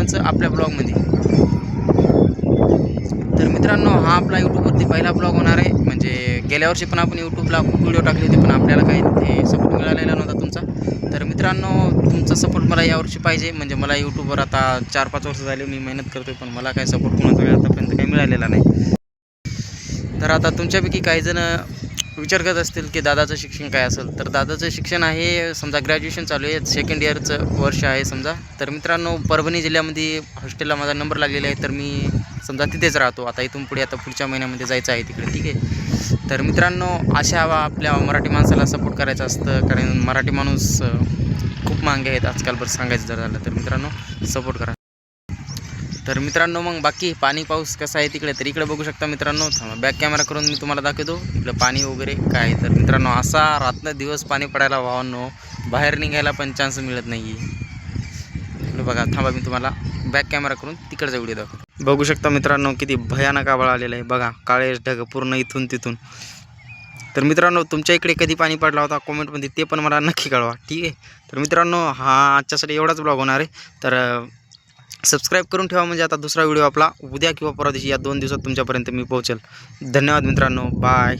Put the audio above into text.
दादाचं आपल्या ब्लॉगमध्ये. तर मित्रांनो, हा आपला यूट्यूबवरती पहिला ब्लॉग होणार आहे. म्हणजे गेल्या वर्षी पण आपण यूट्यूबला खूप व्हिडिओ टाकले होते, पण आपल्याला काही ते सपोर्ट मिळालेला नव्हता तुमचा. तर मित्रांनो, तुमचा सपोर्ट मला यावर्षी पाहिजे. म्हणजे मला यूट्यूबवर आता 4-5 वर्ष झाले मी मेहनत करतोय, पण मला काही सपोर्ट कोणाचा आतापर्यंत काही मिळालेला नाही. तर आता तुमच्यापैकी काही जण विचार करत असतील की दादाचं शिक्षण काय असेल. तर दादाचं शिक्षण आहे समजा ग्रॅज्युएशन चालू आहे, सेकंड इयरचं वर्ष आहे समजा. तर मित्रांनो, परभणी जिल्ह्यामध्ये हॉस्टेलला माझा नंबर लागलेला आहे. तर मी समजा तिथेच राहतो. आता इथून पुढे आता पुढच्या महिन्यामध्ये जायचं आहे तिकडे, ठीक आहे. तर मित्रांनो, अशा आपल्या मराठी माणसाला सपोर्ट करायचं असतं, कारण मराठी माणूस खूप मागे आहेत आजकाल. बरं सांगायचं जर झालं तर मित्रांनो, सपोर्ट करा. तर मित्रांनो, मग बाकी पाणी पाऊस कसा आहे तिकडे, तर इकडे बघू शकता मित्रांनो. बॅक कॅमेरा करून मी तुम्हाला दाखवतो इकडं पाणी वगैरे काय. तर मित्रांनो, असा रात्र दिवस पाणी पडायला वाहनो, बाहेर निघायला पण चान्स मिळत नाही. बघा, थांबा मी तुम्हाला बॅक कॅमेरा करून तिकडचा व्हिडिओ दाखवतो. बघू शकता मित्रांनो, किती भयानक आभाळ आलेलं आहे. बघा, काळे ढग पूर्ण इथून तिथून. तर मित्रांनो, तुमच्या इकडे कधी पाणी पडला होता कॉमेंटमध्ये ते पण मला नक्की कळवा, ठीक आहे. तर मित्रांनो, हा आजच्यासाठी एवढाच ब्लॉग होणार आहे. तर सबस्क्राईब करून ठेवा, म्हणजे आता दुसरा व्हिडिओ आपला उद्या किंवा परवा दिवशी या 2 दिवसात तुमच्यापर्यंत मी पोहोचेल. धन्यवाद मित्रांनो, बाय.